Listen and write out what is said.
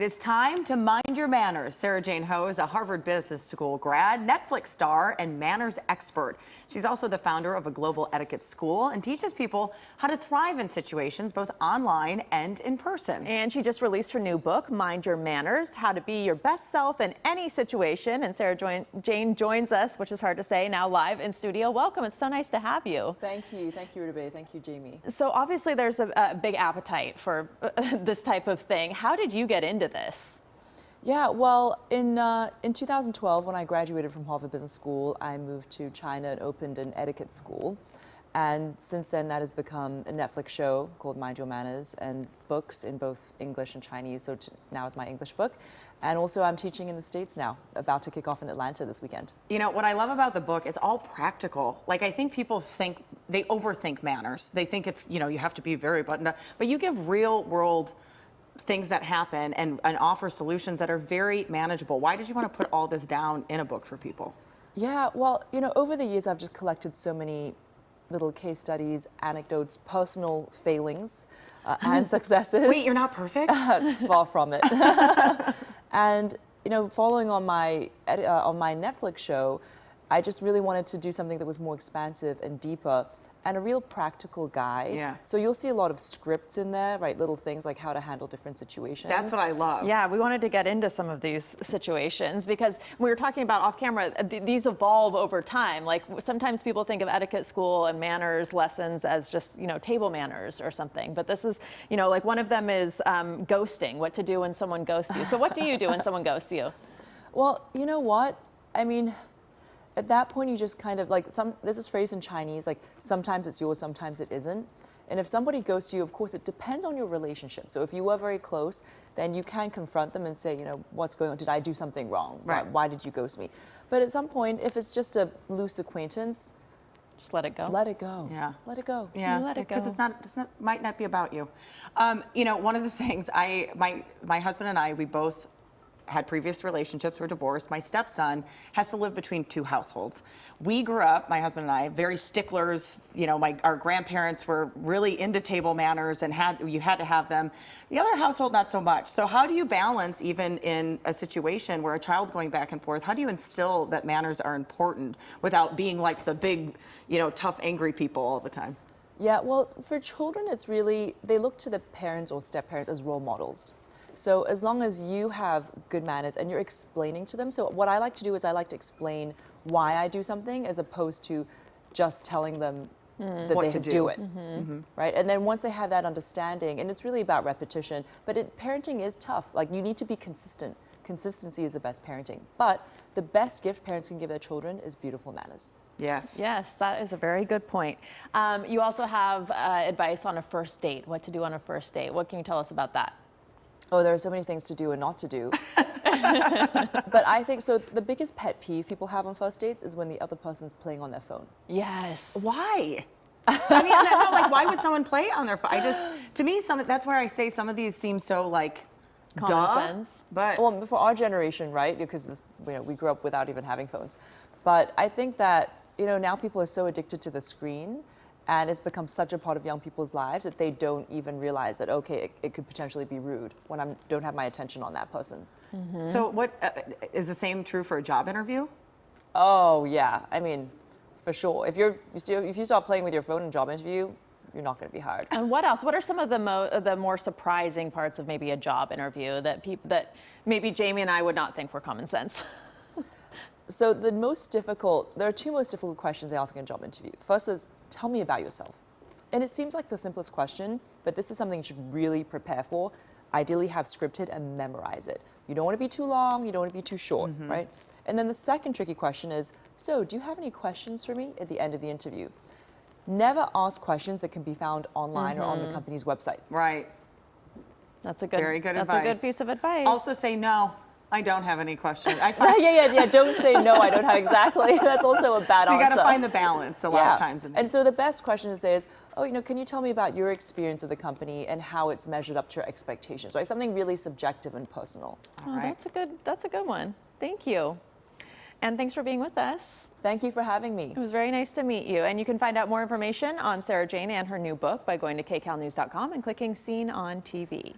It's time to mind your manners. Sara Jane Ho is a Harvard Business School grad, Netflix star, and manners expert. She's also the founder of a global etiquette school and teaches people how to thrive in situations both online and in person. And she just released her new book, Mind Your Manners, How to Be Your Best Self in Any Situation. And Sara Jane joins us, which is hard to say, now live in studio. Welcome. It's so nice to have you. Thank you. Thank you, Rebecca. Thank you, Jamie. So obviously there's a big appetite for this type of thing. How did you get into this? Yeah, well, in 2012, when I graduated from Harvard Business School, I moved to China and opened an etiquette school. And since then, that has become a Netflix show called Mind Your Manners and books in both English and Chinese. So now is my English book. And also I'm teaching in the States now, about to kick off in Atlanta this weekend. You know, what I love about the book, it's all practical. Like, I think people think, they overthink manners. They think it's, you have to be very buttoned up. But you give real world things that happen and offer solutions that are very manageable. Why did you want to put all this down in a book for people? Yeah, well, over the years, I've just collected so many little case studies, anecdotes, personal failings, and successes. Wait, you're not perfect? Far from it. And, following on my Netflix show, I just really wanted to do something that was more expansive and deeper and a real practical guide. Yeah. So you'll see a lot of scripts in there, right? Little things like how to handle different situations. That's what I love. Yeah, we wanted to get into some of these situations because we were talking about off camera, these evolve over time. Like sometimes people think of etiquette school and manners lessons as just, table manners or something. But this is, like one of them is ghosting, what to do when someone ghosts you. So what do you do when someone ghosts you? Well, you know what? I mean, at that point, you just kind of there's this phrase in Chinese, like sometimes it's yours, sometimes it isn't. And if somebody goes to you, of course, it depends on your relationship. So if you were very close, then you can confront them and say, what's going on? Did I do something wrong? Right. Why did you ghost me? But at some point, if it's just a loose acquaintance, just let it go. let it go. Yeah. Let it go. Yeah, let it go. Because might not be about you. One of the things my husband and I, we both had previous relationships, were divorced. My stepson has to live between two households. We grew up, my husband and I, very sticklers. Our grandparents were really into table manners and you had to have them. The other household, not so much. So how do you balance, even in a situation where a child's going back and forth, how do you instill that manners are important without being like the big, tough, angry people all the time? Yeah, well, for children, it's really, they look to the parents or step-parents as role models. So as long as you have good manners and you're explaining to them, so what I like to do is I like to explain why I do something as opposed to just telling them that they have to do it, right? And then once they have that understanding, and it's really about repetition, but parenting is tough. Like, you need to be consistent. Consistency is the best parenting. But the best gift parents can give their children is beautiful manners. Yes. Yes, that is a very good point. You also have advice on a first date, what to do on a first date. What can you tell us about that? Oh, there are so many things to do and not to do. But I think, so the biggest pet peeve people have on first dates is when the other person's playing on their phone. Yes. Why? Why would someone play on their phone? To me, that's where I say some of these seem so common sense. But well, for our generation, right? Because we grew up without even having phones. But I think that now people are so addicted to the screen, and it's become such a part of young people's lives that they don't even realize that, okay, it could potentially be rude when I don't have my attention on that person. So what is the same true for a job interview? Oh, yeah. I mean, for sure. If you start playing with your phone in a job interview, you're not going to be hired. And what else? What are some of the more surprising parts of maybe a job interview that maybe Jamie and I would not think were common sense? So there are two most difficult questions they ask in a job interview. First is, tell me about yourself. And it seems like the simplest question, but this is something you should really prepare for. Ideally have scripted and memorize it. You don't want to be too long, you don't want to be too short, right? And then the second tricky question is, so do you have any questions for me at the end of the interview? Never ask questions that can be found online or on the company's website. Right. That's a good, very good advice. That's a good piece of advice. Also say no. I don't have any questions. Yeah. Don't say no. I don't have exactly. That's also a bad answer. So you got to find the balance a lot of times. And so the best question to say is, can you tell me about your experience of the company and how it's measured up to your expectations? Right, something really subjective and personal. Oh, right. That's a good one. Thank you. And thanks for being with us. Thank you for having me. It was very nice to meet you. And you can find out more information on Sara Jane and her new book by going to kcalnews.com and clicking Seen on TV.